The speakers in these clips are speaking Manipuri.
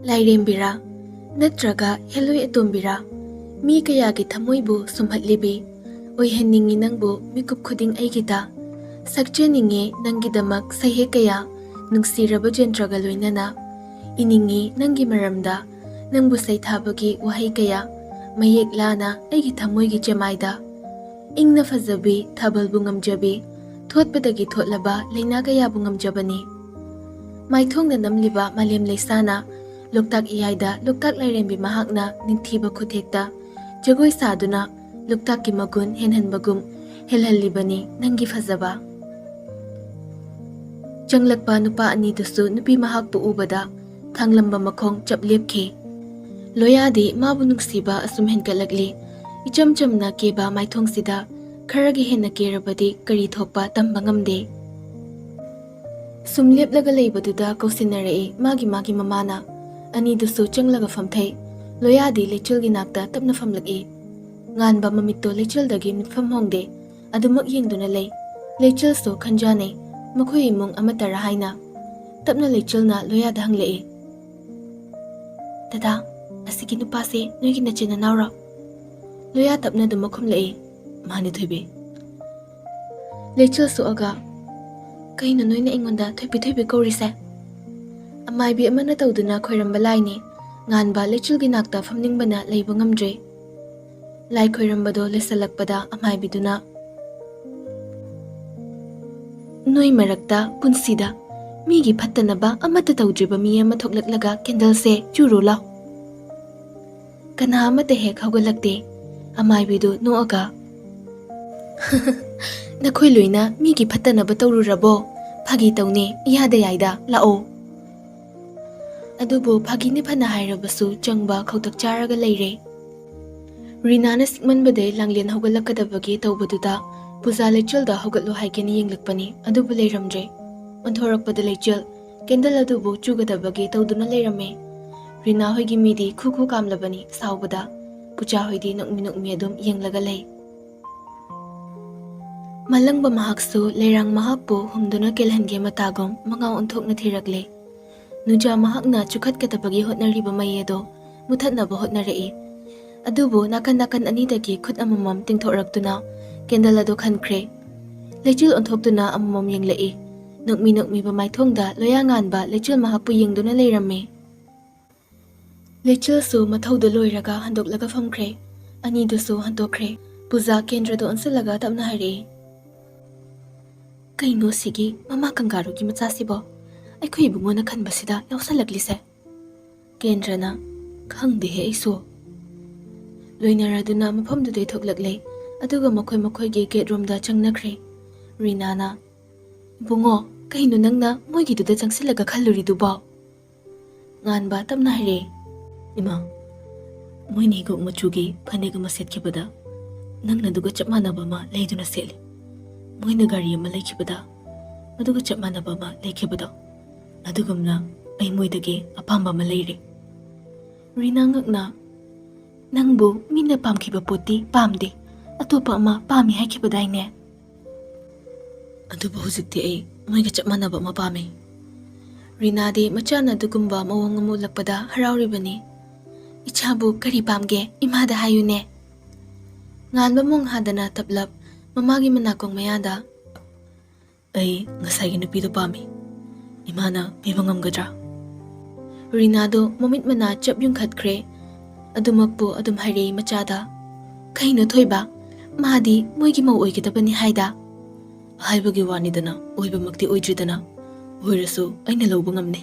ꯂꯥꯏꯔꯦꯝꯕꯤꯔꯥ ꯅꯠꯇ꯭ꯔꯒ ꯍꯦꯂꯣꯏ ꯑꯇꯣꯝꯕꯤꯔꯥ ꯃꯤ ꯀꯌꯥꯒꯤ ꯊꯃꯣꯏꯕꯨ ꯁꯨꯝꯍꯠꯂꯤꯕꯤ ꯑꯣꯏꯍꯟꯅꯤꯡꯉꯤ ꯅꯪꯕꯨ ꯃꯤꯀꯨꯞ ꯈꯨꯗꯤꯡ ꯑꯩꯒꯤꯗ ꯁꯛꯆꯅꯤꯡꯉꯦ ꯅꯪꯒꯤꯗꯃꯛ ꯁꯩꯍꯦꯛ ꯀꯌꯥ ꯅꯨꯡꯁꯤꯔꯕ ꯖꯟꯇ꯭ꯔꯒ ꯂꯣꯏꯅꯅ ꯏꯅꯤꯡꯉꯤ ꯅꯪꯒꯤ ꯃꯔꯝꯗ ꯅꯪꯕꯨ ꯁꯩꯊꯥꯕꯒꯤ ꯋꯥꯍꯩ ꯀꯌꯥ ꯃꯌꯦꯛ ꯂꯥꯅ ꯑꯩꯒꯤ ꯊꯃꯣꯏꯒꯤ ꯆꯦꯃꯥꯏꯗ ꯏꯪꯅ ꯐꯖꯕꯤ ꯊꯥꯕꯜꯕꯨ ꯉꯝꯖꯕꯤ ꯊꯣꯠꯄꯗꯒꯤ ꯊꯣꯠꯂꯕ ꯂꯩꯅꯥ ꯀꯌꯥꯕꯨ ꯉꯝꯖꯕꯅꯤ ꯃꯥꯏꯊꯣꯡꯅ ꯅꯝꯂꯤꯕ ꯃꯥꯂꯦꯝ ꯂꯩꯁꯥꯅ ꯂꯣꯛꯇꯥꯛ ꯏꯌꯥꯏꯗ ꯂꯣꯛꯇꯥꯛ ꯂꯥꯏꯔꯦꯝꯕꯤ ꯃꯍꯥꯛꯅ ꯅꯤꯡꯊꯤꯕ ꯈꯨꯊꯦꯛꯇ ꯖꯒꯣꯏ ꯁꯥꯗꯨꯅ ꯂꯣꯛꯇꯥꯛꯀꯤ ꯃꯒꯨꯟ ꯍꯦꯟꯍꯟꯕꯒꯨꯝ ꯍꯦꯜꯍꯜꯂꯤꯕꯅꯤ ꯅꯪꯒꯤ ꯐꯖꯕ ꯆꯪꯂꯛꯄ ꯅꯨꯄꯥ ꯑꯅꯤꯗꯨꯁꯨ ꯅꯨꯄꯤ ꯃꯍꯥꯛꯄꯨ ꯎꯕꯗ ꯊꯥꯡꯂꯝꯕ ꯃꯈꯣꯡ ꯆꯞ ꯂꯦꯞꯈꯤ ꯂꯣꯌꯥꯗꯤ ꯃꯥꯕꯨ ꯅꯨꯡꯁꯤꯕ ꯑꯁꯨꯝ ꯍꯦꯟꯒꯠꯂꯛꯂꯤ ꯏꯆꯝ ꯆꯝꯅ ꯀꯦꯕ ꯃꯥꯏꯊꯣꯡꯁꯤꯗ ꯈꯔꯒꯤ ꯍꯦꯟꯅ ꯀꯦꯔꯕꯗꯤ ꯀꯔꯤ ꯊꯣꯛꯄ ꯇꯝꯕ ꯉꯝꯗꯦ ꯁꯨꯝ ꯂꯦꯞꯂꯒ ꯂꯩꯕꯗꯨꯗ ꯀꯧꯁꯤꯟꯅꯔꯛꯏ ꯃꯥꯒꯤ ꯃꯃꯥꯅ ꯑꯅꯤꯗꯨꯁꯨ ꯆꯪꯂꯒ ꯐꯝꯊꯩ ꯂꯣꯌꯥꯗꯤ ꯂꯩꯆꯤꯜꯒꯤ ꯅꯥꯛꯇ ꯇꯞꯅ ꯐꯝꯂꯛꯏ ꯉꯥꯟꯕ ꯃꯃꯤꯠꯇꯣ ꯂꯩꯆꯤꯜꯗꯒꯤ ꯃꯤꯠꯐꯝ ꯍꯣꯡꯗꯦ ꯑꯗꯨꯃꯛ ꯌꯦꯡꯗꯨꯅ ꯂꯩ ꯂꯩꯆꯤꯜꯁꯨ ꯈꯟꯖꯥꯅꯩ ꯃꯈꯣꯏ ꯏꯃꯨꯡ ꯑꯃꯠꯇꯔꯥ ꯍꯥꯏꯅ ꯇꯞꯅ ꯂꯩꯆꯤꯜꯅ ꯂꯣꯌꯥꯗ ꯍꯪꯂꯛꯏ ꯗꯗꯥ ꯑꯁꯤꯒꯤ ꯅꯨꯄꯥꯁꯦ ꯅꯣꯏꯒꯤ ꯅꯆꯤꯟ ꯅꯅꯥꯎꯔꯣ ꯂꯣꯌꯥ ꯇꯞꯅ ꯑꯗꯨꯃꯛ ꯈꯨꯝꯂꯛꯏ ꯃꯥꯅꯤ ꯊꯣꯏꯕꯤ ꯂꯩꯆꯤꯜ ꯁꯣꯛꯑꯒ ꯀꯩꯅꯣ ꯅꯣꯏꯅ ꯑꯩꯉꯣꯟꯗ ꯊꯣꯏꯕꯤ ꯀꯧꯔꯤꯁꯦ ꯑꯃꯥꯏꯕꯤ ꯑꯃꯅ ꯇꯧꯗꯨꯅ ꯈꯣꯏꯔꯝꯕ ꯂꯥꯏꯅꯤ ꯉꯥꯟꯕ ꯂꯩꯆꯤꯜꯒꯤ ꯅꯥꯛꯇ ꯐꯝꯅꯤꯡꯕꯅ ꯂꯩꯕ ꯉꯝꯗ꯭ꯔꯦ ꯂꯥꯏ ꯈꯣꯏꯔꯝꯕꯗꯣ ꯂꯣꯏꯁꯤꯜꯂꯛꯄꯗ ꯑꯃꯥꯏꯕꯤꯗꯨꯅ ꯅꯣꯏ ꯃꯔꯛꯇ ꯄꯨꯟꯁꯤꯗ ꯃꯤꯒꯤ ꯐꯠꯇꯅꯕ ꯑꯃꯠꯇ ꯇꯧꯗ꯭ꯔꯤꯕ ꯃꯤ ꯑꯃ ꯊꯣꯛꯂꯛꯂꯒ ꯀꯦꯟꯗꯜꯁꯦ ꯆꯨꯔꯣ ꯂꯥꯎ ꯀꯅꯥ ꯑꯃꯠꯇ ꯍꯦꯛ ꯍꯧꯒꯠꯂꯛꯇꯦ ꯑꯃꯥꯏꯕꯤꯗꯨ ꯅꯣꯛꯑꯒ ꯅꯈꯣꯏ ꯂꯣꯏꯅ ꯃꯤꯒꯤ ꯐꯠꯇꯅꯕ ꯇꯧꯔꯨꯔꯕꯣ ꯐꯥꯒꯤ ꯇꯧꯅꯦ ꯏꯌꯥꯗ ꯌꯥꯏꯗ ꯂꯥꯛꯑꯣ ꯑꯗꯨꯕꯨ ꯐꯥꯒꯤꯅꯤ ꯐꯅ ꯍꯥꯏꯔꯕꯁꯨ ꯆꯪꯕ ꯈꯧꯇꯛ ꯆꯥꯔꯒ ꯂꯩꯔꯦ ꯔꯤꯅꯥꯅ ꯁꯤꯛꯃꯟꯕꯗꯩ ꯂꯥꯡꯂꯦꯟ ꯍꯧꯒꯠꯂꯛꯀꯗꯕꯒꯤ ꯇꯧꯕꯗꯨꯗ ꯄꯨꯖꯥ ꯂꯩꯆꯤꯜꯗ ꯍꯧꯒꯠꯂꯣ ꯍꯥꯏꯒꯦꯅ ꯌꯦꯡꯂꯛꯄꯅꯤ ꯑꯗꯨꯕꯨ ꯂꯩꯔꯝꯗ꯭ꯔꯦ ꯑꯣꯟꯊꯣꯔꯛꯄꯗ ꯂꯩꯆꯤꯜ ꯀꯦꯟꯗꯜ ꯑꯗꯨꯕꯨ ꯆꯨꯒꯗꯕꯒꯤ ꯇꯧꯗꯨꯅ ꯂꯩꯔꯝꯃꯦ ꯔꯤꯅꯥ ꯍꯣꯏꯒꯤ ꯃꯤꯗꯤ ꯈꯨ ꯀꯥꯝꯂꯕꯅꯤ ꯁꯥꯎꯕꯗ ꯄꯨꯖꯥ ꯍꯣꯏꯗꯤ ꯅꯣꯛꯃꯤ ꯑꯗꯨꯝ ꯌꯦꯡꯂꯒ ꯂꯩ ꯃꯂꯪꯕ ꯃꯍꯥꯛꯁꯨ ꯂꯩꯔꯥꯡ ꯃꯍꯥꯛꯄꯨ ꯍꯨꯝꯗꯨꯅ ꯀꯦꯜꯍꯟꯒꯦ ꯃꯇꯥꯒꯨꯝ ꯃꯉꯥꯎ ꯑꯣꯟꯊꯣꯛꯅ ꯊꯤꯔꯛꯂꯦ ꯅꯨꯡꯖꯥ ꯃꯍꯥꯛꯅ ꯆꯨꯈꯠꯀꯗꯕꯒꯤ ꯍꯣꯠꯅꯔꯤꯕ ꯃꯩ ꯑꯗꯣ ꯃꯨꯊꯠꯅꯕ ꯍꯣꯠꯅꯔꯛꯏ ꯑꯗꯨꯕꯨ ꯅꯥꯀꯟ ꯑꯅꯤꯗꯒꯤ ꯈꯨꯠ ꯑꯃꯃꯝ ꯇꯤꯡꯊꯣꯛꯔꯛꯇꯨꯅ ꯀꯦꯟꯗꯜ ꯑꯗꯨ ꯈꯟꯈ꯭ꯔꯦ ꯂꯩꯆꯤꯜ ꯑꯣꯟꯊꯣꯛꯇꯨꯅ ꯑꯃꯃꯝ ꯌꯦꯡꯂꯛꯏ ꯅꯣꯛꯃꯤꯕ ꯃꯥꯏꯊꯣꯡꯗ ꯂꯣꯌꯥ ꯉꯥꯟꯕ ꯂꯩꯆꯤꯜ ꯃꯍꯥꯛꯄꯨ ꯌꯦꯡꯗꯨꯅ ꯂꯩꯔꯝꯃꯤ ꯂꯩꯆꯤꯜꯁꯨ ꯃꯊꯧꯗꯨ ꯂꯣꯏꯔꯒ ꯍꯟꯗꯣꯛꯂꯒ ꯐꯝꯈ꯭ꯔꯦ ꯑꯅꯤꯗꯨꯁꯨ ꯍꯟꯗꯣꯛꯈ꯭ꯔꯦ ꯄꯨꯖꯥ ꯀꯦꯟꯗ꯭ꯔꯗꯣ ꯑꯣꯟꯁꯤꯜꯂꯒ ꯇꯞꯅ ꯍꯥꯏꯔꯛꯏ ꯀꯩꯅꯣ ꯁꯤꯒꯤ ꯃꯃꯥ ꯀꯪꯒꯥꯔꯨꯒꯤ ꯃꯆꯥꯁꯤꯕꯣ ꯑꯩꯈꯣꯏ ꯏꯕꯨꯡꯉꯣꯅ ꯈꯟꯕꯁꯤꯗ ꯌꯥꯎꯁꯜꯂꯛꯂꯤꯁꯦ ꯀꯦꯟꯗ꯭ꯔꯅ ꯈꯪꯗꯦꯍꯦ ꯑꯩꯁꯨ ꯂꯣꯏꯅꯔꯗꯨꯅ ꯃꯐꯝꯗꯨꯗꯩ ꯊꯣꯛꯂꯛꯂꯦ ꯑꯗꯨꯒ ꯃꯈꯣꯏꯒꯤ ꯒꯦꯠ ꯔꯨꯝꯗ ꯆꯪꯅꯈ꯭ꯔꯦ ꯔꯤꯅꯥꯅ ꯏꯕꯨꯡꯉꯣ ꯀꯩꯅꯣ ꯅꯪꯅ ꯃꯣꯏꯒꯤꯗꯨꯗ ꯆꯪꯁꯤꯜꯂꯒ ꯈꯜꯂꯨꯔꯤꯗꯨꯕꯣ ꯉꯥꯟꯕ ꯇꯞꯅ ꯍꯥꯏꯔꯛꯑꯦ ꯏꯃꯥ ꯃꯣꯏꯅ ꯍꯤꯒꯣꯛ ꯃꯆꯨꯒꯤ ꯐꯅꯦꯛ ꯑꯃ ꯁꯦꯠꯈꯤꯕꯗ ꯅꯪꯅ ꯑꯗꯨꯒ ꯆꯞ ꯃꯥꯟꯅꯕ ꯑꯃ ꯂꯩꯗꯨꯅ ꯁꯦꯠꯂꯤ ꯃꯣꯏꯅ ꯒꯥꯔꯤ ꯑꯃ ꯂꯩꯈꯤꯕꯗ ꯑꯗꯨꯒ ꯆꯞ ꯃꯥꯟꯅꯕ ꯑꯃ ꯂꯩꯈꯤꯕꯗꯣ ꯑꯗꯨꯒꯨꯝꯅ ꯑꯩ ꯃꯣꯏꯗꯒꯤ ꯑꯄꯥꯝꯕ ꯑꯃ ꯂꯩꯔꯦ ꯔꯤꯅꯥ ꯉꯛꯅ ꯅꯪꯕꯨ ꯃꯤꯅ ꯄꯥꯝꯈꯤꯕ ꯄꯣꯠꯇꯤ ꯄꯥꯝꯗꯦ ꯑꯇꯣꯞꯄ ꯑꯃ ꯄꯥꯝꯃꯤ ꯍꯥꯏꯈꯤꯕꯗꯥꯏꯅꯦ ꯑꯗꯨꯕꯨ ꯍꯧꯖꯤꯛꯇꯤ ꯑꯩ ꯃꯣꯏꯒ ꯆꯞ ꯃꯥꯟꯅꯕ ꯑꯃ ꯄꯥꯝꯃꯤ ꯔꯤꯅꯥꯗꯤ ꯃꯆꯥꯅ ꯑꯗꯨꯒꯨꯝꯕ ꯃꯑꯣꯡ ꯑꯃ ꯎꯠꯂꯛꯄꯗ ꯍꯔꯥꯎꯔꯤꯕꯅꯤ ꯏꯆꯥꯕꯨ ꯀꯔꯤ ꯄꯥꯝꯒꯦ ꯏꯃꯥꯗ ꯍꯥꯏꯌꯨꯅꯦ ꯉꯥꯟꯕ ꯃꯣꯡ ꯍꯥꯗꯅ ꯇꯞꯂꯞ ꯃꯃꯥꯒꯤ ꯃꯅꯥꯀꯣꯡ ꯃꯌꯥꯗ ꯑꯩ ꯉꯁꯥꯏꯒꯤ ꯅꯨꯄꯤꯗꯣ ꯄꯥꯝꯃꯤ ꯏꯃꯥꯅ ꯄꯤꯕ ꯉꯝꯒꯗ꯭ꯔꯥ ꯔꯤꯅꯥꯗꯣ ꯃꯃꯤꯠ ꯃꯅꯥ ꯆꯞ ꯌꯨꯡꯈꯠꯈ꯭ꯔꯦ ꯑꯗꯨꯃꯛꯄꯨ ꯑꯗꯨꯝ ꯍꯥꯏꯔꯛꯏ ꯃꯆꯥꯗ ꯀꯩꯅꯣ ꯊꯣꯏꯕ ꯃꯥꯗꯤ ꯃꯣꯏꯒꯤ ꯃꯧ ꯑꯣꯏꯒꯗꯕꯅꯤ ꯍꯥꯏꯗ ꯍꯥꯏꯕꯒꯤ ꯋꯥꯅꯤꯗꯅ ꯑꯣꯏꯕꯃꯛꯇꯤ ꯑꯣꯏꯗ꯭ꯔꯤꯗꯅ ꯑꯣꯏꯔꯁꯨ ꯑꯩꯅ ꯂꯧꯕ ꯉꯝꯅꯤ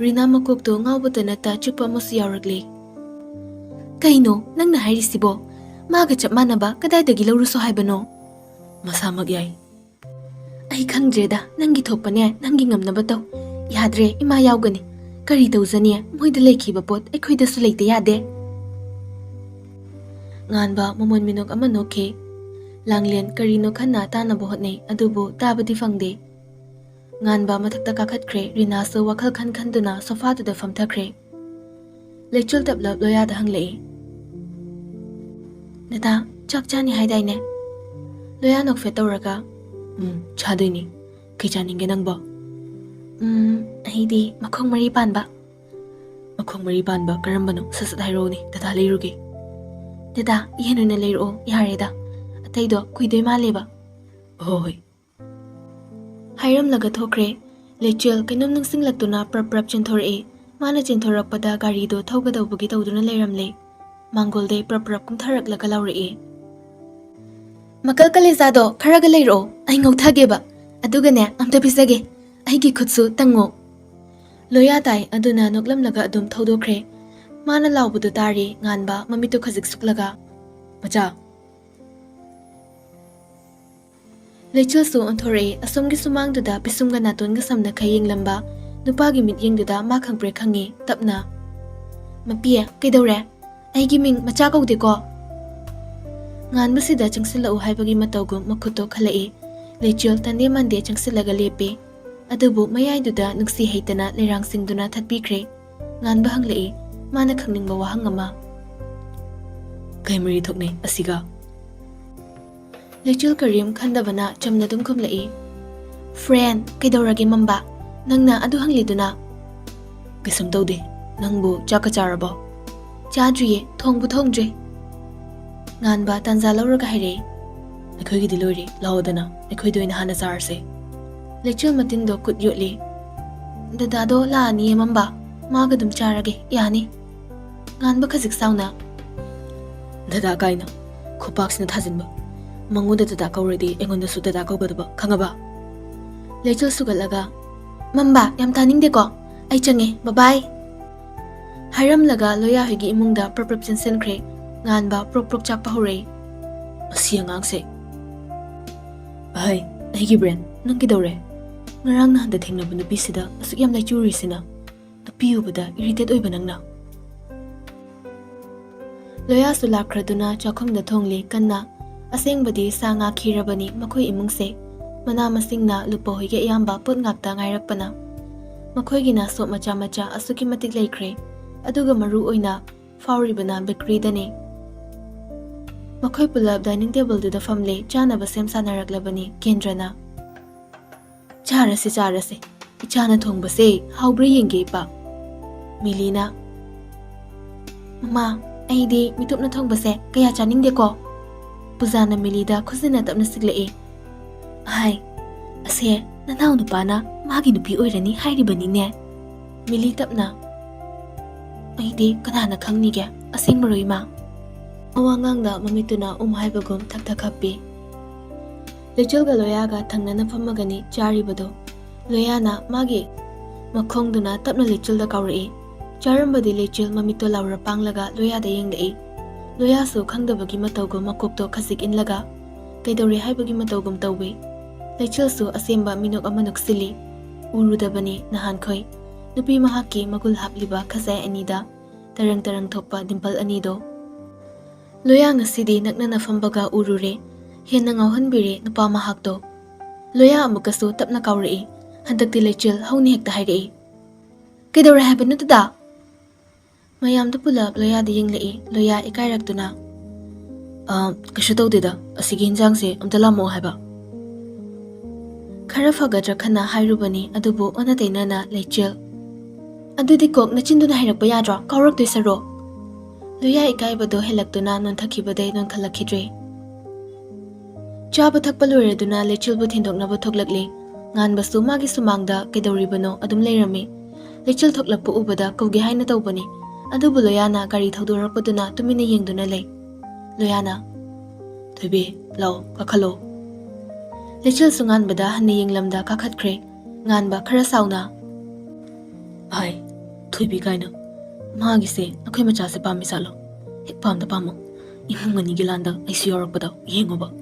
ꯔꯤꯅꯥ ꯃꯀꯣꯛꯇꯣ ꯉꯥꯎꯕꯇ ꯅꯠꯇ ꯆꯤꯛꯄ ꯑꯃꯁꯨ ꯌꯥꯎꯔꯛꯂꯤ ꯀꯩꯅꯣ ꯅꯪꯅ ꯍꯥꯏꯔꯤꯁꯤꯕꯣ ꯃꯥꯒ ꯆꯞ ꯃꯥꯟꯅꯕ ꯀꯗꯥꯏꯗꯒꯤ ꯂꯧꯔꯨꯁꯣ ꯍꯥꯏꯕꯅꯣ ꯃꯁꯥꯃꯛ ꯌꯥꯏ ꯑꯩ ꯈꯪꯗ꯭ꯔꯦꯗ ꯅꯪꯒꯤ ꯊꯣꯛꯄꯅꯦ ꯅꯪꯒꯤ ꯉꯝꯅꯕ ꯇꯧ ꯌꯥꯗ꯭ꯔꯦ ꯏꯃꯥ ꯌꯥꯎꯒꯅꯤ ꯀꯔꯤ ꯇꯧꯖꯅꯤ ꯃꯣꯏꯗ ꯂꯩꯈꯤꯕ ꯄꯣꯠ ꯑꯩꯈꯣꯏꯗꯁꯨ ꯂꯩꯇ ꯌꯥꯗꯦ ꯉꯥꯟꯕ ꯃꯃꯣꯟ ꯃꯤꯅꯣꯛ ꯑꯃ ꯅꯣꯛꯈꯤ ꯂꯥꯡꯂꯦꯟ ꯀꯔꯤꯅꯣ ꯈꯟꯅ ꯇꯥꯅꯕ ꯍꯣꯠꯅꯩ ꯑꯗꯨꯕꯨ ꯇꯥꯕꯗꯤ ꯐꯪꯗꯦ ꯉꯥꯟꯕ ꯃꯊꯛꯇ ꯀꯥꯈꯠꯈ꯭ꯔꯦ ꯔꯤꯅꯥꯁꯨ ꯋꯥꯈꯜ ꯈꯟꯗꯨꯅ ꯁꯣꯐꯥꯗꯨꯗ ꯐꯝꯊꯈ꯭ꯔꯦ ꯂꯩꯆꯤꯜ ꯇꯞꯂꯞ ꯂꯣꯌꯥꯗ ꯍꯪꯂꯛꯏ ꯗꯗꯥ ꯆꯥꯛ ꯆꯥꯅꯤ ꯍꯥꯏꯗꯥꯏꯅꯦ ꯂꯣꯌꯥ ꯅꯣꯛꯐꯦꯠ ꯇꯧꯔꯒ ꯆꯥꯗꯣꯏꯅꯤ ꯀꯩ ꯆꯥꯅꯤꯡꯒꯦ ꯅꯪꯕꯣ ꯑꯩꯗꯤ ꯃꯈꯣꯡ 3 ꯄꯥꯟꯕ Makhong mari panba karambano sasat haironi dada leiruge. Dada ihenuna leiro yareda. Ataido kuidoi maleba. Hoi. Hairam laga thokre. Lechel kainom ningsing laktuna prap chenthore. Mana chenthorappada gari do thaugadawbugi tawduna leiramle. Mangolde prap kumtharak laga laure. Makal kalezado kharaga leiro. Ai ngauthageba. Adugane amta pisage. Aigi khutsu tango. Loya tai aduna noklam laga adum thodokre. Mana laubudu tari nganba mamito khazik suklaga. Macha. Lechel su onthore asomgi sumangduda pisumga natonga samna khayeng lamba. Nupagi mityengduda ma khangpre khangi tapna. Mapia kaidore. Aigi ming macha kaudeko. Nganbasida changsilau haibagi matawgum makhuto khalai. Lechel tande mande changsilaga lepe. Adubu mayaiduda nungsi heitana leirangsingduna thatpikre. Nganba hanglai mana khangningba wahang ama. Kaimari thokne asiga. Lechel karim khandabana chamna dum khumlai. Friend kaidorage mamba nangna adu hangliduna. Kisam tawde nangbu chaka charabo. Chajuye thongbu thongje. Nganba tanja lauraga haire. Akhoi gi dilori laodana akhoi doina hana charse. Lechel matin do kut yotli. Dada do la ni mamba maga dum charage yani. Nganba khazik sauna. Dada kaina khopaksna thajinba. Manguda dada kauredi engonda su dada kaugadaba khangaba. Lechel sugalaga. Mamba yam taningde ko. Ai change bye bye. Hairam laga loya hoigi imungda prap chensenkre. Nganba prok chakpa hore. Asiang angse. Hai, aigi brand nang kidore. Ngarang na handa thengnaba nupi sida asuk yam lai churi sina. Nupi ubada irritate oiba nangna. Loya su lakraduna chakhomda thongli kanna. Asengbadi sa nga khirabani makhoi imungse. Mana masingna lupa hoige iyamba pot ngakta ngairakpana. Makhoigina so macha asuki matik laikre. Aduga maru oina fauribana bakery dane. Makhoi pulab dining table duda famle chanaba sem sanaraklabani kendrana. Charase. Ichana thongbase haubre yenge pa. Milina. Mama, aidi mitupna thongbase kaya chaningde ko. Puzana milida khusina tapna siglai. Hai. Ase nanau nupana magi nupi oirani hairibani ne. Mili tapna. Aidi kanana khangnige asing maroi ma. Awangangda mamituna haibagum thak happi. Lechel ga loya ga thangnana famagani charibado. Loyana magi makhongduna tapna lechel da kauri. Charambadi lechel mamito laura panglaga loya da yengdai. Loya su khangdabagi matawgum makokto khasik inlaga. Kaidori haibagi matawgum tawwi. Lechel su asemba minok amanok sili. Urudabani nahan khoi. Nupi mahaki magul hapliba khasai anida. Tarang thokpa dimple anido. Loya ngasidi naknana fambaga urure. Hena ngauhanbire nupa mahakto. Loya amukasu tapna kauri. Handakti lechel hauni hekta hairi. Kaidore haibanu tada. Mayam da pulab loya da yenglai. Loya ikairakduna. Kashu tawdeda asigi hinjangse amtala mo haiba. Khara fagadra khanna hairubani adubu onatainana lechel. Adudi kok nachinduna hairakpa yadra kaurak saro. Loya ikaibado helaktuna non thakibadai non khalakidre. Chaba thakpa loiraduna lechilbu thindoknaba thoklakli. Nganbasu magi sumangda kaidoribano adum leirami. Lechil thoklakpu ubada kauge haina tawbani. Adubu Loyana gari thaudorakpaduna tumina yengduna lei. Loyana. Thoibe lau kakhalo. Lechil sungan bada hanni yenglamda kakhatkre. Nganba khara sauna. Ai, thoibe kaina. Magi se akhoi macha se pami salo. Hek pamda pamo. Imungani gilanda aisi yorakpada yengoba.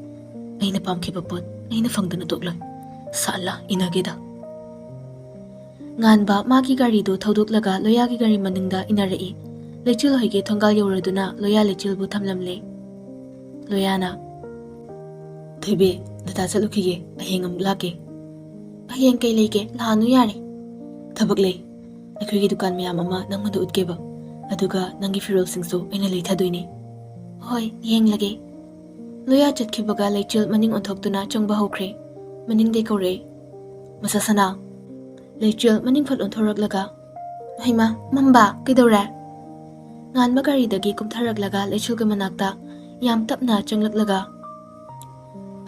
Aina pamkhiba pot aina fangdana tokloi. Sala inageda. Nganba magi gari do thaudoklaga loya gi gari maningda inarai. Lechil hoige thongal yoraduna loya lechil bu thamlamle. Loyana. Thoibe data chalukhige ahengam lake. Aheng kai leke lanu yare. Thabak lei. Akhoi gi dukan miyam ama nangmadu utkeba. Aduga nangi firol singsu aina leithadoini. Hoi yenglage. Loya chatkibaga lechil maning onthoktuna changba hokre. Maning de kore. Masasana. Lechil maning phal onthorak laga. Haima, mamba, kidore. Ngan magari dagi kumtharaglaga lechulga manakta yam tapna changlaglaga.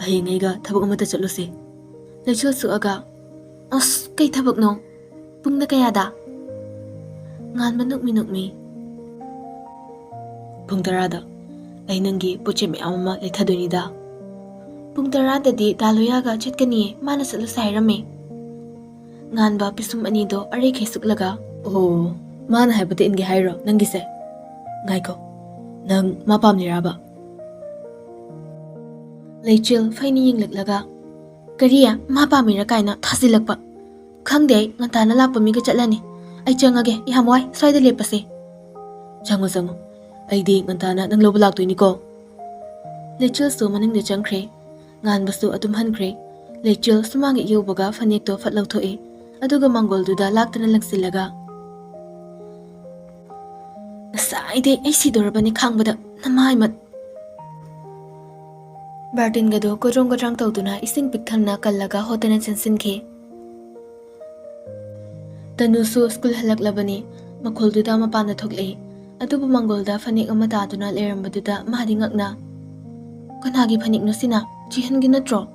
Ahingaiga thabak amata chatlusi. Lechul suaga. As, kay thabak no. Pungna kayada. Ngan manukmi. Pung tarada. Ay nangi poche me amama lethadunida. Pung tarada di daloyaga chatkani mana satlusay rame. Ngan ba pisum anido aray kay suklaga. Oh, mana haibati ingi hayro nangi se. Ngay ko. Nang mapam niraba. Lechil fayni yinglaglaga. Kariya mapamira kaina thasilakpa. Khangde ngantana lakpa miga chatlani. Ay changage ihamway swayda lepase. Chango. Ay di ngantana nang loba laktoy niko. Lechil su maningde changkre. Ngan basu atumhankre. Lechil sumangi yobaga fanekto fatlawthoe. Aduga manggol duda laktana langsilaga. Nasayde ay sidorabani khangbada namay mat. Bartin gado kodrong tawduna ising pikthanna kallaga hotana chansinke. Tanusu school halaklabani makolduda mapana thoklei. Adubu manggolda fanek amata aduna lerambaduna mahadi ngakna. Kanagi fanek no sina jihangi natro.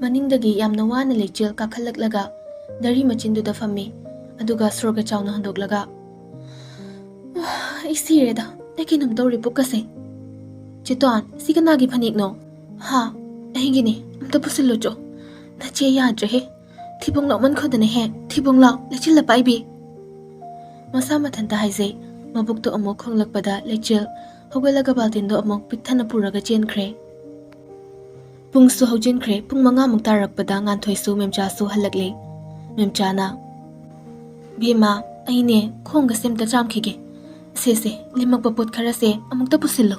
Maningdagi yamna wana lechil kakhallaklaga dari machinduda fammi. Aduga sroga chawna handoklaga. Ay sireda, ay kinam daw ripok kasi. Chiton, si kanagi panik no? Ha, ay gini, amta po si Lucho. Nachiya yadra he. Tibong lak man ko dana he, tibong lak, lechil la paibi. Masama tanta haise, mabukto amok kong lakpada lechil, hugalaga baltindo amok piktana puraga jen kre. Pung su hau jen kre, pung mga magtarakpada ngantoy su memcha su halagle. Memcha na. Bima, ay ne, kong gasim ta jam kige. Sese, limag papot karase, amok ta pusilo.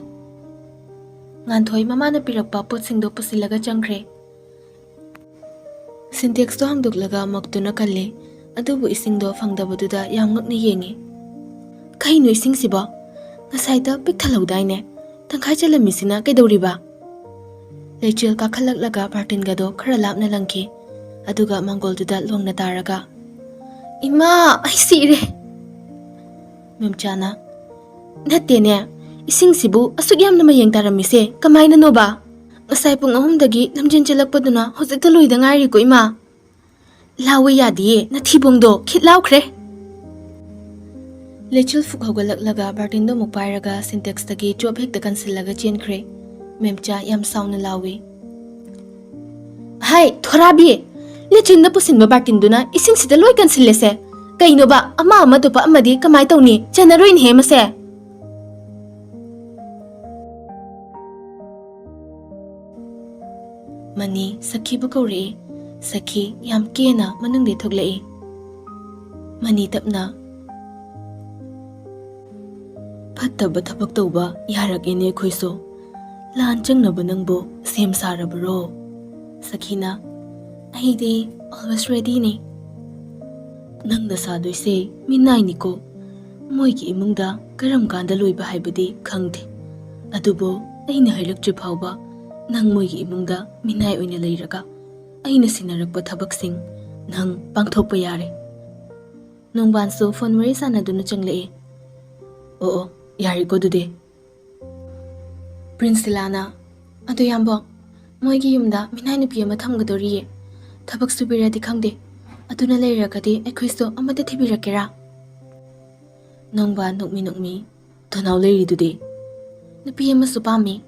Ngantoy mama na pirakpa pot singdo pusilaga changkre. Syntax to hangduklaga amok to nakale, adubu isingdo fangdabaduda yamngak ni yengi. Kahino ising siba? Nasayda pikthalawday ne, tangkay chalamisina kay dawriba. Lechil kakalaklaga partin gado karalap na langki, aduga manggol duda luwang nataraga. Ima, ay sire! Memchana, natte ne, ising sibu asuk yam na mayang taramise, kamay na no ba? Asay pong ahumdagi namjan chalakpa duna hosik taloy da ngari ko ima. Lawe yadiye, natibong do, kitlaw kre. Lechil fuk hawgalaklaga bartindo mukpairaga syntax tagi job hekta kansilaga jen kre. Memcha yam saw na lawe. Hay, thorabi! Lechil na pusin ba bartindo na ising sitaloy kansilese. Kaino ba, ama to pa amadi kamay taw ni, chanaroin he mase. Mani, sakhi bukawri, sakhi yam kena manungde thoglai. Mani tapna. Fattaba thabak tawba yarak ine khoiso. Lan changnaba nangbo sem sarabro. Sakhina, ahide always ready ne. Nang nasadoy se, minay niko. Moy ki imungda, karam kanda loiba haibadi khangde. Adubo, ay nahaylak tripawba, nang moy ki imungda, minay oy nalairaga. Ay nasinarakba tabaksing, nang pangthokpa yare. Nung banso, phone marisa na doon na changlai. Oo, yari ko dude. Prince Tilana, ado yambok, moy ki yumda, minay nupi ama thamgadoriye. Tabak subiradi khangde. Aduna lairagadi aikhoiso amata thibirakera. Nongba nokmi thonaw lairidude. Nupi ama supami.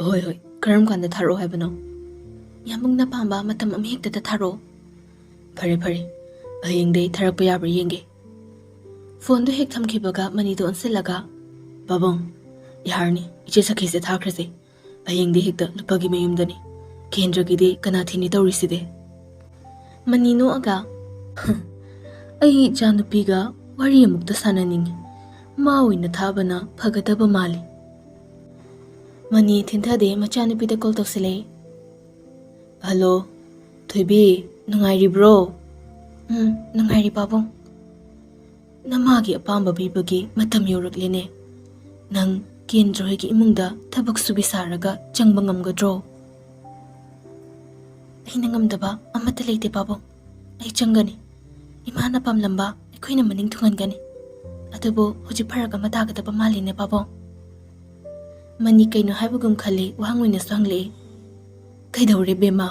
Hoi, karam kanda tharo haibano. Yamung na pamba matam amhekta ta tharo. Phare, ayengde tharakpa yabra yenge. Phone do hek thamkhibaga manido onsilaga. Babong, yarni, iche sakhi se thakrase. Ayengde hekta lupagi mayumdani. Kendragide kanathini tawriside. Manino aga. Ay janupiga wari amukta sananingi. Maoy na thabana phagadaba mali. Mani thintade machanupida call tawsile. Hello, Thoibi, nungairi bro. Nungairi babong. Namagi apamba bibagi matam yoraklene. Nang kendrohigi imungda thabak subisaraga changbang ngamgadro. Ay nangamdaba amatta leite babong. Ay changgani. Imana pamlamba ꯑꯩꯈꯣꯏꯅ ꯃꯅꯤꯡ ꯊꯨꯡꯍꯟꯒꯅꯤ ꯑꯗꯨꯕꯨ ꯍꯧꯖꯤꯛ ꯐꯔꯛ ꯑꯃ ꯇꯥꯒꯗꯕ ꯃꯥꯜꯂꯤꯅꯦ ꯄꯥꯕꯨꯡ ꯃꯅꯤ ꯀꯩꯅꯣ ꯍꯥꯏꯕꯒꯨꯝ ꯈꯜꯂꯤ ꯋꯥꯍꯪ ꯑꯣꯏꯅꯁꯨ ꯍꯪꯂꯛꯏ ꯀꯩꯗꯧꯔꯦ ꯕꯦꯝꯃ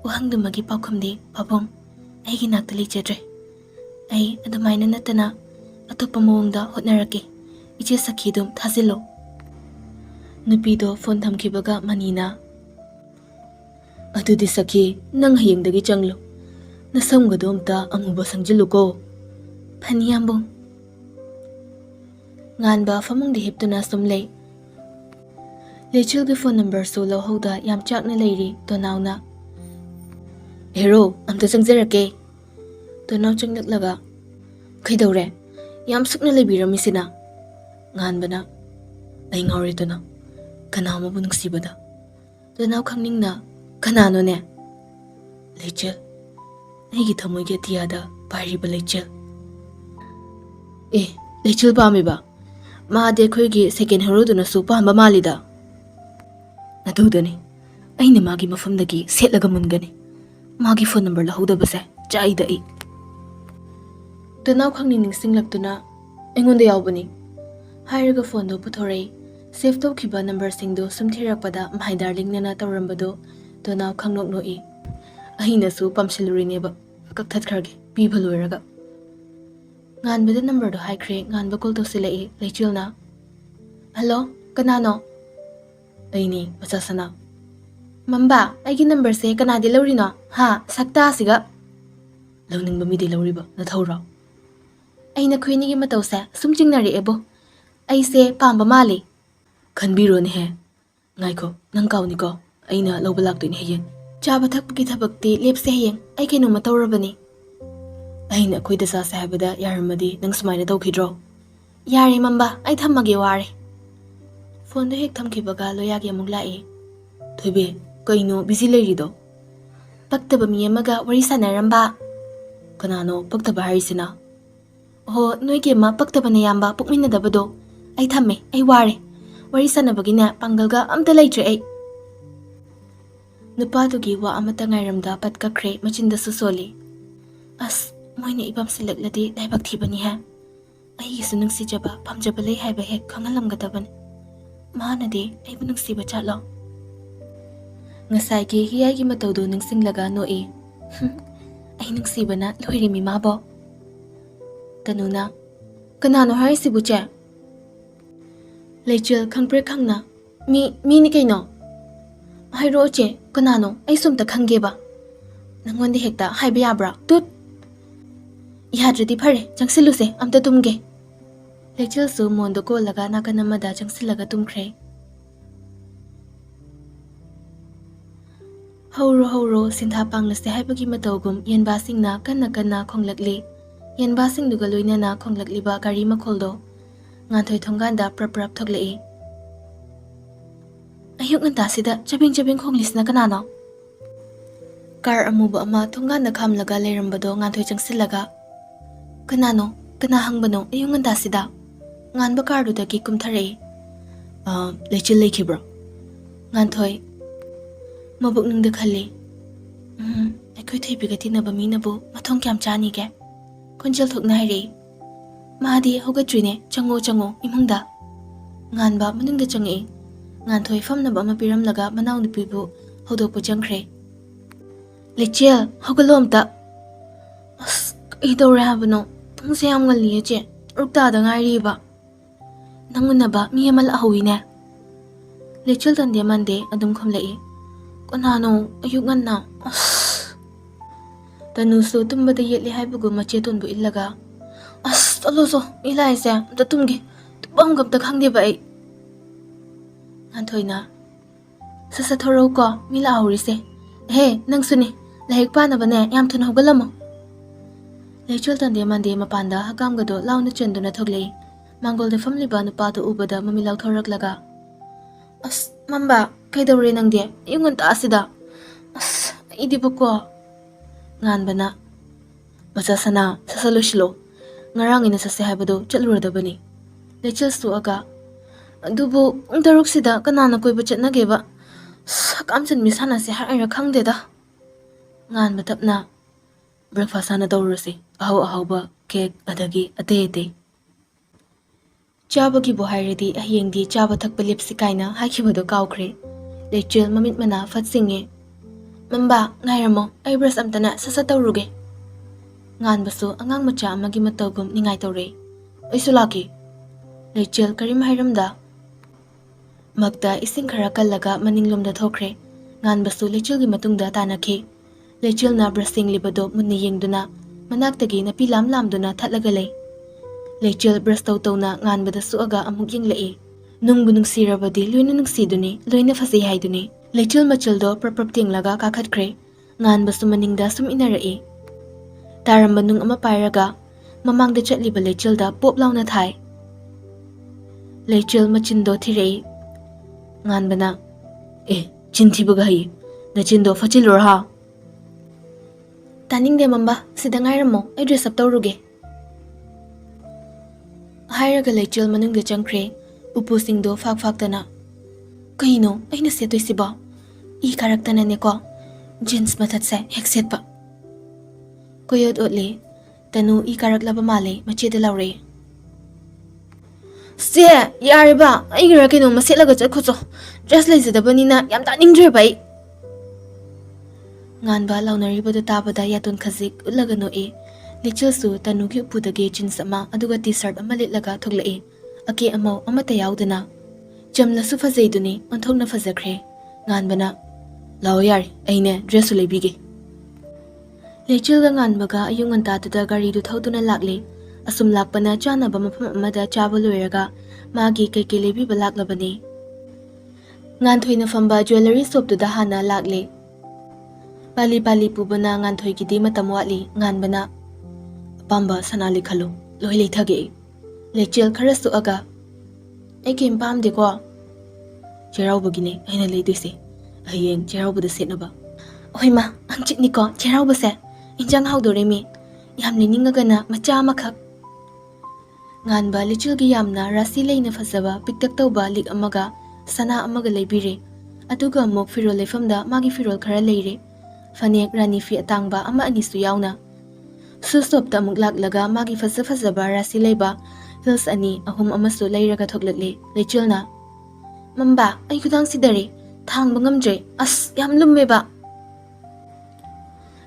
ꯋꯥꯍꯪꯗꯨꯃꯒꯤ ꯄꯥꯎꯈꯨꯝꯗꯤ ꯄꯥꯕꯨꯡ ꯑꯩꯒꯤ ꯅꯥꯛꯇ ꯂꯩꯖꯗ꯭ꯔꯦ ꯑꯩ ꯑꯗꯨꯃꯥꯏꯅ ꯅꯠꯇꯅ ꯑꯇꯣꯞꯄ ꯃꯑꯣꯡꯗ ꯍꯣꯠꯅꯔꯛꯀꯦ ꯏꯆꯦ ꯁꯈꯤꯗꯨꯝ ꯊꯥꯖꯤꯜꯂꯣ ꯅꯨꯄꯤꯗꯣ ꯐꯣꯟ ꯊꯝꯈꯤꯕꯒ ꯃꯅꯤꯅ ꯑꯗꯨꯗꯤ ꯁꯈꯤ ꯅꯪ ꯍꯌꯦꯡꯗꯒꯤ ꯆꯪꯂꯨ ꯅꯁꯝꯒꯗꯣ ꯑꯝꯇ ꯑꯃꯨꯕ ꯁꯪꯖꯤꯜꯂꯨꯀꯣ ꯐꯅꯤ ꯌꯥꯝꯕꯨꯡ ꯉꯥꯟꯕ ꯐꯃꯨꯡꯗ ꯍꯤꯞꯇꯨꯅ ꯁꯨꯝ ꯂꯩ ꯂꯩꯆꯤꯜꯒꯤ ꯐꯣꯟ ꯅꯝꯕꯔꯁꯨ ꯂꯧꯍꯧꯗ ꯌꯥꯝ ꯆꯥꯛꯅ ꯂꯩꯔꯤ ꯇꯣꯅꯥꯎꯅ ꯍꯦꯔꯣ ꯑꯝꯇ ꯆꯪꯖꯔꯛꯀꯦ ꯇꯣꯅꯥꯎ ꯆꯪꯂꯛꯂꯒ ꯀꯩꯗꯧꯔꯦ ꯌꯥꯝ ꯁꯨꯛꯅ ꯂꯩꯕꯤꯔꯝꯃꯤꯁꯤꯅ ꯉꯥꯟꯕꯅ ꯑꯩ ꯉꯥꯎꯔꯦ ꯇꯣꯅꯥꯎ ꯀꯅꯥ ꯑꯃꯕꯨ ꯅꯨꯡꯁꯤꯕꯗ ꯇꯣꯅꯥꯎ ꯈꯪꯅꯤꯡꯅ ꯀꯅꯥꯅꯣꯅꯦ ꯂꯩꯆꯤꯜ ꯑꯩꯒꯤ ꯊꯃꯣꯏꯒꯤ ꯑꯇꯤꯌꯥꯗ ꯄꯥꯏꯔꯤꯕ ꯂꯩꯆꯤꯜ ꯂꯩꯆꯤꯜ ꯄꯥꯝꯃꯤꯕ ꯃꯥꯗꯤ ꯑꯩꯈꯣꯏꯒꯤ ꯁꯦꯀꯦꯟ ꯍꯦꯔꯣꯗꯨꯅꯁꯨ ꯄꯥꯝꯕ ꯃꯥꯜꯂꯤꯗ ꯑꯗꯨꯗꯅꯤ ꯑꯩꯅ ꯃꯥꯒꯤ ꯃꯐꯝꯗꯒꯤ ꯁꯦꯠꯂꯒ ꯃꯨꯟꯒꯅꯤ ꯃꯥꯒꯤ ꯐꯣꯟ ꯅꯝꯕꯔ ꯂꯧꯍꯧꯗꯕꯁꯦ ꯆꯥꯛꯏꯗ ꯑꯩ ꯇꯣꯅꯥꯎ ꯈꯪꯅꯤꯡ ꯅꯤꯡꯁꯤꯡꯂꯛꯇꯨꯅ ꯑꯩꯉꯣꯟꯗ ꯌꯥꯎꯕꯅꯤ ꯍꯥꯏꯔꯒ ꯐꯣꯟꯗꯣ ꯄꯨꯊꯣꯔꯛꯏ ꯁꯦꯐ ꯇꯧꯈꯤꯕ ꯅꯝꯕꯔꯁꯤꯡꯗꯣ ꯁꯨꯝ ꯊꯤꯔꯛꯄꯗ ꯃꯥꯏ ꯗꯥꯔꯂꯤꯡꯅ ꯇꯧꯔꯝꯕꯗꯣ ꯇꯣꯅꯥꯎ ꯈꯪꯅꯣꯛ ꯅꯣꯛꯏ ꯑꯩꯅꯁꯨ ꯄꯥꯝꯁꯤꯜꯂꯨꯔꯤꯅꯦꯕ ꯀꯛꯊꯠꯈ꯭ꯔꯒꯦ ꯄꯤꯕ ꯂꯣꯏꯔꯒ ꯉꯥꯟꯕꯗ ꯅꯝꯕꯔꯗꯣ ꯍꯥꯏꯈ꯭ꯔꯦ ꯉꯥꯟꯕ ꯀꯣꯜ ꯇꯧꯁꯤꯜꯂꯛꯏ ꯂꯩꯆꯤꯜꯅ ꯍꯜꯂꯣ ꯀꯅꯥꯅꯣ ꯑꯩꯅꯤ ꯃꯆꯥ ꯁꯅꯥ ꯃꯝꯕꯥ ꯑꯩꯒꯤ ꯅꯝꯕꯔꯁꯦ ꯀꯅꯥꯗꯤ ꯂꯧꯔꯤꯅꯣ ꯍꯥ ꯁꯛꯇꯥꯁꯤꯒ ꯂꯧꯅꯤꯡꯕ ꯃꯤꯗꯤ ꯂꯧꯔꯤꯕ ꯅꯊꯧꯔꯣ ꯑꯩꯅ ꯈꯣꯏꯅꯤꯒꯤ ꯃꯇꯧꯁꯦ ꯁꯨꯝ ꯆꯤꯡꯅꯔꯛꯑꯦꯕꯣ ꯑꯩꯁꯦ ꯄꯥꯝꯕ ꯃꯥꯜꯂꯤ ꯈꯟꯕꯤꯔꯣꯅꯦꯍꯦ ꯉꯥꯏꯈꯣ ꯅꯪ ꯀꯥꯎꯅꯤꯀꯣ ꯑꯩꯅ ꯂꯧꯕ ꯂꯥꯛꯇꯣꯏꯅꯦ ꯍꯌꯦꯡ ꯆꯥꯕ ꯊꯛꯄꯒꯤ ꯊꯕꯛꯇꯤ ꯂꯦꯞꯁꯦ ꯍꯌꯦꯡ ꯑꯩ ꯀꯩꯅꯣꯝꯃ ꯇꯧꯔꯕꯅꯤ ꯑꯩꯅ ꯑꯩꯈꯣꯏꯗ ꯆꯥꯁꯦ ꯍꯥꯏꯕꯗ ꯌꯥꯔꯝꯃꯗꯤ ꯅꯪ ꯁꯨꯃꯥꯏꯅ ꯇꯧꯈꯤꯗ꯭ꯔꯣ ꯌꯥꯔꯦ ꯃꯝꯕꯥ ꯑꯩ ꯊꯝꯃꯒꯦ ꯋꯥꯔꯦ ꯐꯣꯟꯗꯣ ꯍꯦꯛ ꯊꯝꯈꯤꯕꯒ ꯂꯣꯌꯥꯒꯤ ꯑꯃꯨꯛ ꯂꯥꯛꯏ ꯊꯣꯏꯕꯤ ꯀꯩꯅꯣ ꯕꯤꯖꯤ ꯂꯩꯔꯤꯗꯣ ꯄꯛꯇꯕ ꯃꯤ ꯑꯃꯒ ꯋꯥꯔꯤ ꯁꯥꯟꯅꯔꯝꯕ ꯀꯅꯥꯅꯣ ꯄꯛꯇꯕ ꯍꯥꯏꯔꯤꯁꯤꯅ ꯑꯣ ꯅꯣꯏꯒꯤ ꯑꯃ ꯄꯛꯇꯕꯅ ꯌꯥꯝꯕ ꯄꯣꯛꯃꯤꯟꯅꯗꯕꯗꯣ ꯑꯩ ꯊꯝꯃꯦ ꯑꯩ ꯋꯥꯔꯦ ꯋꯥꯔꯤ ꯁꯥꯟꯅꯕꯒꯤꯅꯦ ꯄꯥꯡꯒꯜꯒ ꯑꯝꯇ ꯂꯩꯇ꯭ꯔꯦ ꯑꯩ ꯅꯨꯄꯥꯗꯨꯒꯤ ꯋꯥ ꯑꯃꯠꯇ ꯉꯥꯏꯔꯝꯗ ꯄꯠ ꯀꯛꯈ꯭ꯔꯦ ꯃꯆꯤꯟꯗꯁꯨ ꯁꯣꯜꯂꯤ ꯑꯁ ꯃꯣꯏꯅ ꯏꯄꯥꯝ ꯁꯤꯜꯂꯛꯂꯗꯤ ꯂꯥꯏꯕꯛ ꯊꯤꯕꯅꯤꯍꯦ ꯑꯩꯒꯤꯁꯨ ꯅꯨꯡꯁꯤꯖꯕ ꯄꯥꯝꯖꯕ ꯂꯩ ꯍꯥꯏꯕ ꯍꯦꯛ ꯈꯪꯍꯜꯂꯝꯒꯗꯕꯅꯤ ꯃꯥꯅꯗꯤ ꯑꯩꯕꯨ ꯅꯨꯡꯁꯤꯕ ꯆꯥꯠꯂꯣ ꯉꯁꯥꯏꯒꯤ ꯍꯤꯌꯥꯏꯒꯤ ꯃꯇꯧꯗꯨ ꯅꯤꯡꯁꯤꯡꯂꯒ ꯅꯣꯛꯏ ꯑꯩ ꯅꯨꯡꯁꯤꯕꯅ ꯂꯣꯏꯔꯤꯃꯤ ꯃꯥꯕꯣ ꯇꯅꯨꯅ ꯀꯅꯥꯅꯣ ꯍꯥꯏꯔꯤꯁꯤꯕꯨ ꯆꯦ ꯂꯩꯆꯤꯜ ꯈꯪꯄ꯭ꯔꯦꯛ ꯈꯪꯅ ꯃꯤꯅꯤ ꯀꯩꯅꯣ ꯍꯥꯏꯔꯛꯑꯣ ꯆꯦ ꯀꯅꯥꯅꯣ ꯑꯩ ꯁꯨꯝꯇ ꯈꯪꯒꯦꯕ ꯅꯪꯉꯣꯟꯗ ꯍꯦꯛꯇ ꯍꯥꯏꯕ ꯌꯥꯕ꯭ꯔꯥ ꯇꯨꯠ ꯌꯥꯗ꯭ꯔꯗꯤ ꯐꯔꯦ ꯆꯪꯁꯤꯜꯂꯨꯁꯦ ꯑꯝꯇ ꯇꯨꯝꯒꯦ ꯂꯩꯆꯤꯜꯁꯨ ꯃꯣꯟꯗꯣ ꯀꯣꯜꯂꯒ ꯅꯥꯀꯟ ꯑꯃꯗ ꯆꯪꯁꯤꯜꯂꯒ ꯇꯨꯝꯈ꯭ꯔꯦ ꯍꯧꯔꯣ ꯍꯧꯔꯣ ꯁꯤꯟꯊꯥ ꯄꯥꯡꯂꯁꯦ ꯍꯥꯏꯕꯒꯤ ꯃꯇꯧꯒꯨꯝ ꯌꯦꯟꯕꯥꯁꯤꯡꯅ ꯀꯟꯅ ꯀꯟꯅ ꯈꯣꯡꯂꯛꯂꯤ ꯌꯦꯟꯕꯥꯁꯤꯡꯗꯨꯒ ꯂꯣꯏꯅꯅ ꯈꯣꯡꯂꯛꯂꯤꯕ ꯒꯥꯔꯤ ꯃꯈꯣꯜꯗꯣ ꯉꯥꯟꯊꯣꯏ ꯊꯣꯡꯒꯥꯟꯗ ꯄ꯭ꯔꯞ ꯄ꯭ꯔꯞ ꯊꯣꯛꯂꯛꯏ ꯑꯌꯨꯛ ꯉꯟꯇꯥꯁꯤꯗ ꯆꯕꯦꯡ ꯆꯕꯦꯡ ꯈꯣꯡꯂꯤꯁꯤꯅ ꯀꯅꯥꯅꯣ ꯀꯥꯔ ꯑꯃꯨꯕ ꯑꯃ ꯊꯣꯡꯒꯥꯟꯗ ꯈꯥꯝꯂꯒ ꯂꯩꯔꯝꯕꯗꯣ ꯉꯥꯟꯊꯣꯏ ꯆꯪꯁꯤꯜꯂꯒ ꯀꯅꯥꯅꯣ ꯀꯅꯥ ꯍꯪꯕꯅꯣ ꯑꯌꯨꯛ ꯉꯟꯇꯥꯁꯤꯗ ꯉꯥꯟꯕ ꯀꯥꯔꯗꯨꯗꯒꯤ ꯀꯨꯝꯊꯔꯛꯏ ꯂꯩꯆꯤꯜ ꯂꯩꯈꯤꯕ꯭ꯔꯣ ꯉꯥꯟꯊꯣꯏ ꯃꯕꯨꯛꯅꯨꯡꯗ ꯈꯜꯂꯤ ꯑꯩꯈꯣꯏ ꯊꯣꯏꯕꯤꯒ ꯇꯤꯟꯅꯕ ꯃꯤꯅꯕꯨ ꯃꯊꯣꯡ ꯀꯌꯥꯝ ꯆꯥꯅꯤꯒꯦ ꯈꯣꯟꯖꯦꯜ ꯊꯣꯛꯅ ꯍꯥꯏꯔꯛꯏ ꯃꯥꯗꯤ ꯍꯧꯒꯠꯇ꯭ꯔꯤꯅꯦ ꯆꯪꯉꯣ ꯆꯪꯉꯣ ꯏꯃꯨꯡꯗ ꯉꯥꯟꯕ ꯃꯅꯨꯡꯗ ꯆꯪꯉꯛꯏ ꯉꯥꯟꯊꯣꯏ ꯐꯝꯅꯕ ꯑꯃ ꯄꯤꯔꯝꯂꯒ ꯃꯅꯥꯎꯅꯨꯄꯤꯕꯨ ꯍꯧꯗꯣꯛꯄ ꯆꯪꯈ꯭ꯔꯦ ꯂꯩꯆꯤꯜ ꯍꯧꯒꯠꯂꯣ ꯑꯝꯇ ꯑꯁ ꯀꯩꯗꯧꯔꯦ ꯍꯥꯏꯕꯅꯣ ꯄꯨꯡꯁꯦ ꯌꯥꯝ ꯉꯜꯂꯤꯌꯦ ꯆꯦ 6 ꯉꯥꯏꯔꯤꯕ ꯅꯪ ꯎꯅꯕ ꯃꯤ ꯑꯃ ꯂꯥꯛꯍꯧꯋꯤꯅꯦ ꯂꯩꯆꯤꯜ ꯇꯟꯗꯦ ꯃꯥꯟꯗꯦ ꯑꯗꯨꯝ ꯈꯨꯝꯂꯛꯏ ꯀꯅꯥꯅꯣ ꯑꯌꯨꯛ ꯉꯟꯅ ꯑꯁ ꯇꯅꯨꯁꯨ ꯇꯨꯝꯕꯗ ꯌꯦꯠꯂꯤ ꯍꯥꯏꯕꯒꯨꯝ ꯃꯆꯦꯇꯣꯟꯕꯨ ꯏꯜꯂꯒ ꯑꯁ ꯆꯠꯂꯣ ꯃꯤ ꯂꯥꯛꯏꯁꯦ ꯑꯝꯇ ꯇꯨꯝꯒꯦ ꯇꯨꯝꯐꯝꯒ ꯑꯝꯇ ꯈꯪꯗꯦꯕ ꯑꯩ ꯉꯥꯟꯊꯣꯏꯅ ꯁꯠ ꯊꯣꯔꯛꯎꯀꯣ ꯃꯤ ꯂꯥꯛꯍꯧꯔꯤꯁꯦ ꯅꯪꯁꯨꯅꯦ ꯂꯥꯏꯔꯤꯛ ꯄꯥꯅꯕꯅꯦ ꯌꯥꯝ ꯊꯨꯅ ꯍꯧꯒꯠꯂꯝꯃꯣ ꯂꯩꯆꯤꯜ ꯇꯟꯗꯦ ꯃꯥꯟꯗꯦ ꯃꯄꯥꯟꯗ ꯍꯀꯥꯝꯒꯗꯣ ꯂꯥꯎꯅ ꯆꯟꯗꯨꯅ ꯊꯣꯛꯂꯛꯏ ꯃꯥꯡꯒꯣꯜꯗ ꯐꯝꯂꯤꯕ ꯅꯨꯄꯥꯗꯨ ꯎꯕꯗ ꯃꯃꯤ ꯂꯥꯎꯊꯣꯔꯛꯂꯒ ꯑꯁ ꯃꯝꯕ ꯀꯩꯗꯧꯔꯦ ꯅꯪꯗꯤ ꯑꯌꯨꯛ ꯉꯟꯇꯥꯁꯤꯗ ꯑꯁ ꯑꯩꯗꯤꯕꯀꯣ ꯉꯥꯟꯕꯅ ꯃꯆꯥ ꯁꯅꯥ ꯁꯠ ꯂꯣꯏꯁꯤꯜꯂꯣ ꯉꯔꯥꯡ ꯑꯩꯅ ꯆꯠꯁꯦ ꯍꯥꯏꯕꯗꯣ ꯆꯠꯂꯨꯔꯗꯕꯅꯤ ꯂꯩꯆꯤꯜ ꯁꯣꯛꯑꯒ ꯑꯗꯨꯕꯨ ꯄꯨꯡ 6 ꯀꯅꯥꯅ ꯀꯣꯏꯕ ꯆꯠꯅꯒꯦꯕ ꯍꯀꯥꯝ ꯆꯟꯕꯤ ꯁꯥꯟꯅꯁꯦ ꯍꯥꯏꯔ ꯈꯪꯗꯦꯗ ꯉꯥꯟꯕ ꯇꯞꯅ ꯕ꯭ꯔꯦꯛꯐꯥꯁ ꯍꯥꯟꯅ ꯇꯧꯔꯨꯔꯁꯤ ahau ahauba cake adagi atei atei. Chabagi bohairadi ahiyengdi chaba thakpa lipsi kaina haikibado kaukre. Lechil mamit mana fatsinge. Mamba ngairamo ai brush amtana sasa tauruge. Nganbasu angang macha amagi matagum ningai taure. Aisu laki. Lechil karim hairamda. Magda ising khara kallaga maninglomda thokre. Nganbasu lechilgi matungda tanakhi. Lechilna brushing libado munni yengduna manaktagi napi lamduna thatlaga lei. Lechil brush tawna nganbada suaga amuk yenglai. Nungbu nungsirabadi loina nungsiduni loina fasi haiduni. Lechil machildo prapap tinglaga kakhatkre. Nganbasu maningda sum inarai. Taramba nung ama pairaga mamangda chatliba lechilda pop launa thai. Lechil machindo thirei. Nganbana chintibaga hai nachindo fachilor ha. Taningde mamba sida ngairamo ai dress up tawruge. Hairaga lechil manungda changkre upusingdo faktana. Kaino aina setoisiba I karaktana neko jeans mathatse hek setpa. Koyod otli tanu I karaklaba male machida laure. Se yariba aigira kino masetlaga chatkhocho dress leizadabanina yam taningdre bai. Nganba launaribada tabada yaton khazik utlaga noi. Lechilsu tanugi upudagi jeans ama aduga t-shirt ama litlaga thoglai. Ake amau amata yaudana. Jamlasu fazaiduni onthokna fajakre. Nganbana lao yari aine dress ulebige. Lechilga nganbaga ayung antatuda gari du thauduna lakle. Asum lakpana chanaba mafam amada chaba loiraga magi keke lebiba laklabani. Nganthoina famba jewelry shop tuda hana lakle. Pali pali pubana nganthoigidi matam watli nganbana apamba sanali khalo loi leithage. Lechil khara suaga ai kem pamde ko cheraubagine aina leidoise ayeng cheraubada setnaba. Oima angchitni ko cheraubase injang haudore mi yam leningagana macha makhak. Nganba lechilgi yamna rasi leina fasaba piktak tawba lik amaga sana amaga leibire. Aduga amok firol lefamda magi firol khara leire. Fanek rani fi atangba ama anisu yauna. Susopta amuk laklaga magi fasaba rasi leiba hills ani ahum amasu leiraga thoklatli. Lechilna mamba ay kudang sidare thangba ngamdre as yam lummeba.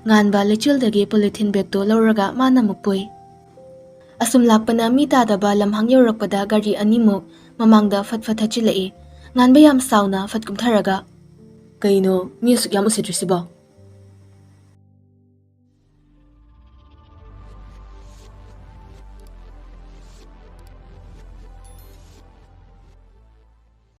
Nganba lechildagi polythene bag to lauraga mana mukpui. Asum lakpana mi tadaba lamhang yaurakpada gari animuk mamangda fathathachilai. Nganba yam sauna fatkumtharaga. Kaino mi asuk yam usitrisiba.